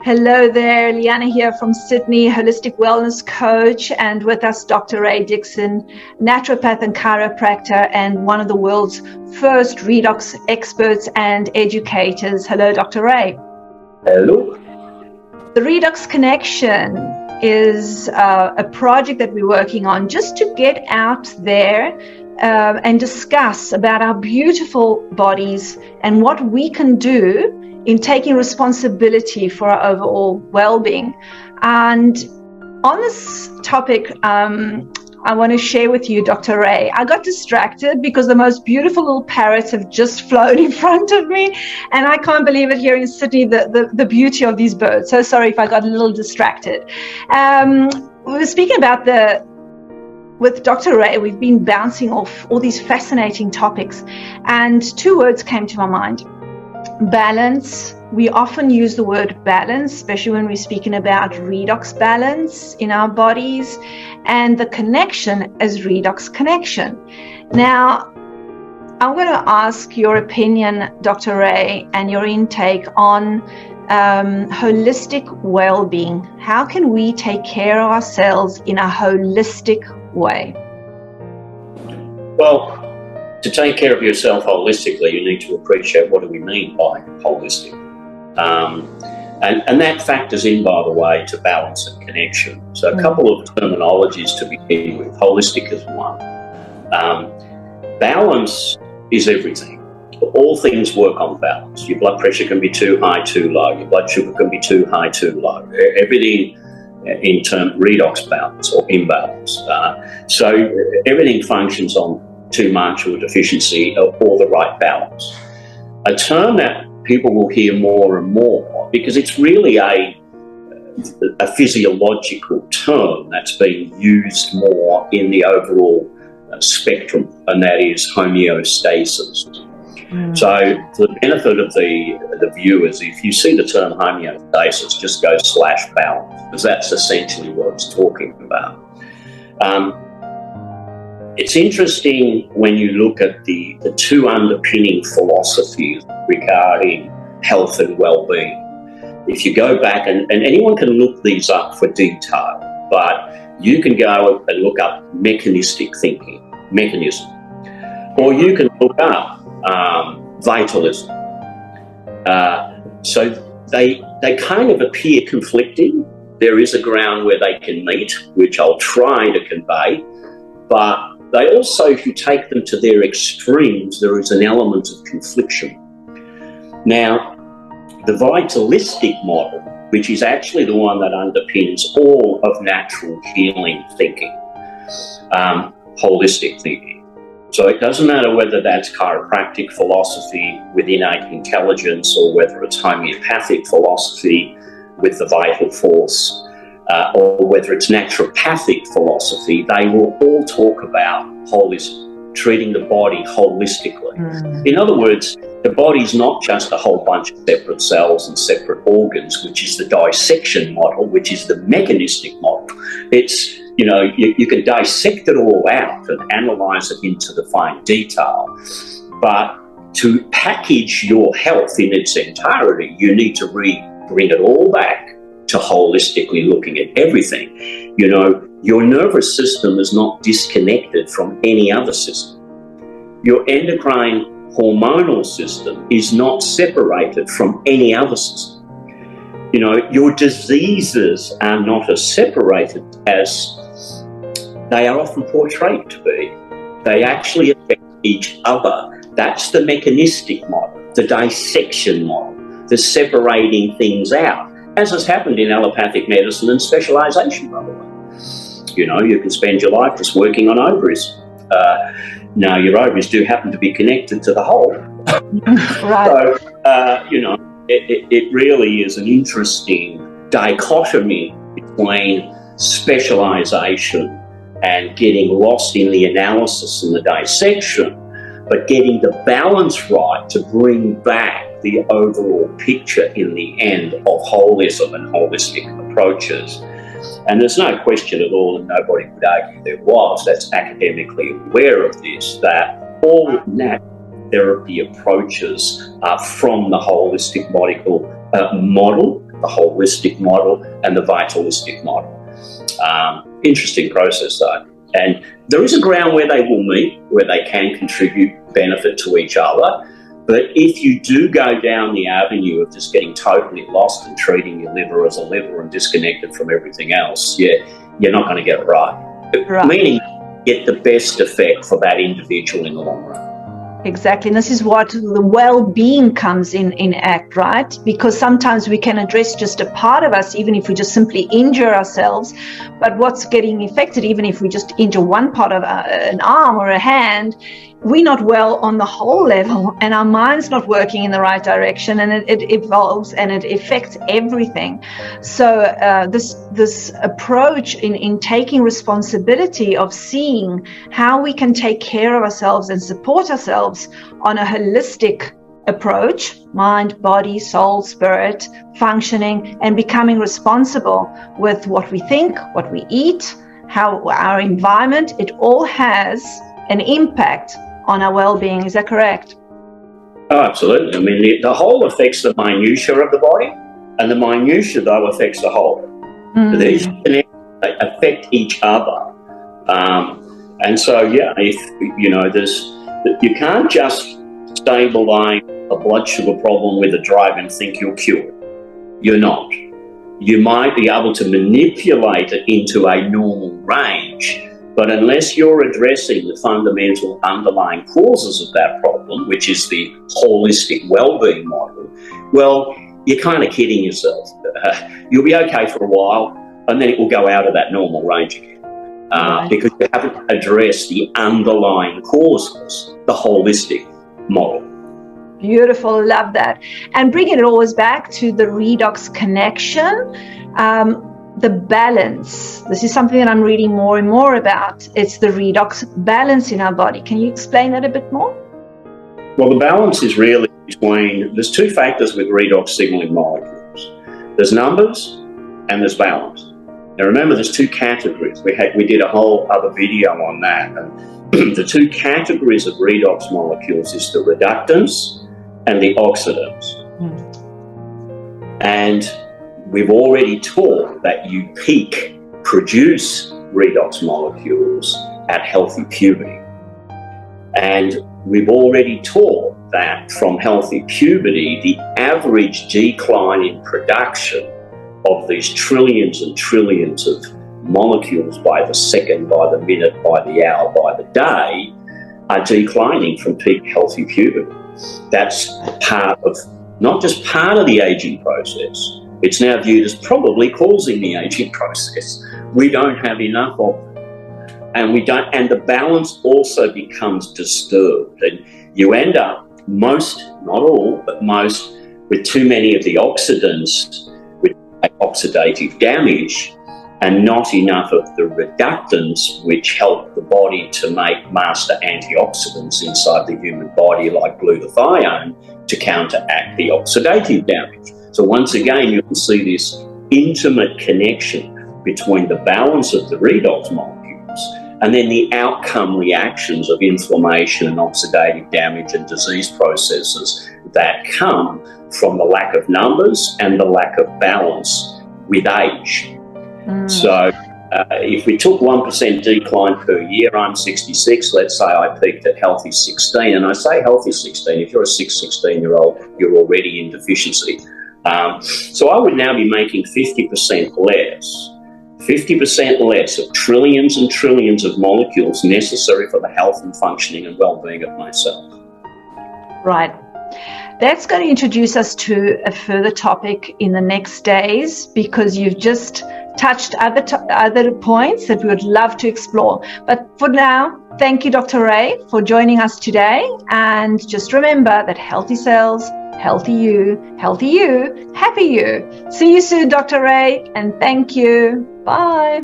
Hello there, Liana here from Sydney, holistic wellness coach, and with us Dr. Ray Dixon, naturopath and chiropractor, and one of the world's first redox experts and educators. Hello, Dr. Ray. Hello. The Redox Connection is a project that we're working on just to get out there and discuss about our beautiful bodies and what we can do in taking responsibility for our overall well-being. And on this topic, I want to share with you, Dr. Ray, I got distracted because the most beautiful little parrots have just flown in front of me, and I can't believe it here in Sydney, the beauty of these birds. So sorry if I got a little distracted. We were speaking about with Dr. Ray, we've been bouncing off all these fascinating topics, and two words came to my mind. Balance. We often use the word balance, especially when we're speaking about redox balance in our bodies, and the connection as redox connection. Now, I'm going to ask your opinion, Dr. Ray, and your intake on holistic well-being. How can we take care of ourselves in a holistic way? Well, to take care of yourself holistically, you need to appreciate what do we mean by holistic. And that factors in, by the way, to balance and connection. So a couple of terminologies to begin with. Holistic is one. Balance is everything. All things work on balance. Your blood pressure can be too high, too low. Your blood sugar can be too high, too low. Everything in terms redox balance or imbalance. So everything functions on too much or deficiency or the right balance. A term that people will hear more and more because it's really a physiological term that's being used more in the overall spectrum, and that is homeostasis. So for the benefit of the viewers, if you see the term homeostasis, just go /balance, because that's essentially what it's talking about. It's interesting when you look at the two underpinning philosophies regarding health and well-being. If you go back, and anyone can look these up for detail, but you can go and look up mechanistic thinking, mechanism, or you can look up vitalism. So they kind of appear conflicting. There is a ground where they can meet, which I'll try to convey, but they also, if you take them to their extremes, there is an element of confliction. Now, the vitalistic model, which is actually the one that underpins all of natural healing thinking, holistic thinking. So it doesn't matter whether that's chiropractic philosophy with innate intelligence or whether it's homeopathic philosophy with the vital force, or whether it's naturopathic philosophy, they will all talk about holism, treating the body holistically. In other words, the body's not just a whole bunch of separate cells and separate organs, which is the dissection model, which is the mechanistic model. It's, you can dissect it all out and analyze it into the fine detail, but to package your health in its entirety, you need to bring it all back to holistically looking at everything. Your nervous system is not disconnected from any other system. Your endocrine hormonal system is not separated from any other system. Your diseases are not as separated as they are often portrayed to be. They actually affect each other. That's the mechanistic model, the dissection model, the separating things out, as has happened in allopathic medicine and specialisation, by the way. You can spend your life just working on ovaries. Now, your ovaries do happen to be connected to the whole. Right. So, it really is an interesting dichotomy between specialisation and getting lost in the analysis and the dissection, but getting the balance right to bring back the overall picture in the end of holism and holistic approaches. And there's no question at all, and nobody would argue there was, that's academically aware of this, that all natural therapy approaches are from the holistic model, the Wholistic model, and the Vitalistic model. Interesting process though. And there is a ground where they will meet, where they can contribute benefit to each other. But if you do go down the avenue of just getting totally lost and treating your liver as a liver and disconnected from everything else, you're not going to get it right. Meaning get the best effect for that individual in the long run. Exactly. And this is what the well-being comes in act, right? Because sometimes we can address just a part of us, even if we just simply injure ourselves. But what's getting affected, even if we just injure one part of an arm or a hand, we're not well on the whole level, and our mind's not working in the right direction, and it evolves and it affects everything. So this approach in taking responsibility of seeing how we can take care of ourselves and support ourselves on a holistic approach, mind, body, soul, spirit, functioning, and becoming responsible with what we think, what we eat, how our environment, it all has an impact on our well-being. Is that correct? Oh, absolutely. I mean, the whole affects the minutiae of the body, and the minutiae, though, affects the whole. These they affect each other. And so, if, you can't just stabilize a blood sugar problem with a drug and think you're cured. You're not. You might be able to manipulate it into a normal range, but unless you're addressing the fundamental underlying causes of that problem, which is the holistic well-being model, well, you're kind of kidding yourself. You'll be okay for a while, and then it will go out of that normal range again, because you haven't addressed the underlying causes, the holistic model. Beautiful, love that. And bringing it always back to the redox connection, the balance. This is something that I'm reading more and more about. It's the redox balance in our body. Can you explain that a bit more? Well, the balance is really between, there's two factors with redox signaling molecules. There's numbers and there's balance. Now remember, there's two categories. We did a whole other video on that. And the two categories of redox molecules is the reductants and the oxidants. And we've already taught that you produce redox molecules at healthy puberty. And we've already taught that from healthy puberty, the average decline in production of these trillions and trillions of molecules by the second, by the minute, by the hour, by the day, are declining from peak healthy puberty. That's part of, not just part of the aging process, it's now viewed as probably causing the aging process. We don't have enough of it. And the balance also becomes disturbed. And you end up, most, not all, but most, with too many of the oxidants with oxidative damage, and not enough of the reductants which help the body to make master antioxidants inside the human body, like glutathione, to counteract the oxidative damage. So once again, you can see this intimate connection between the balance of the redox molecules and then the outcome reactions of inflammation and oxidative damage and disease processes that come from the lack of numbers and the lack of balance with age. So if we took 1% decline per year, I'm 66, let's say I peaked at healthy 16, and I say healthy 16, if you're a 16-year-old, you're already in deficiency. So I would now be making 50% less of trillions and trillions of molecules necessary for the health and functioning and well-being of myself. Right. That's going to introduce us to a further topic in the next days, because you've just touched other points that we would love to explore. But for now, thank you, Dr. Ray, for joining us today. And just remember that healthy cells, healthy you, happy you. See you soon, Dr. Ray, and thank you. Bye.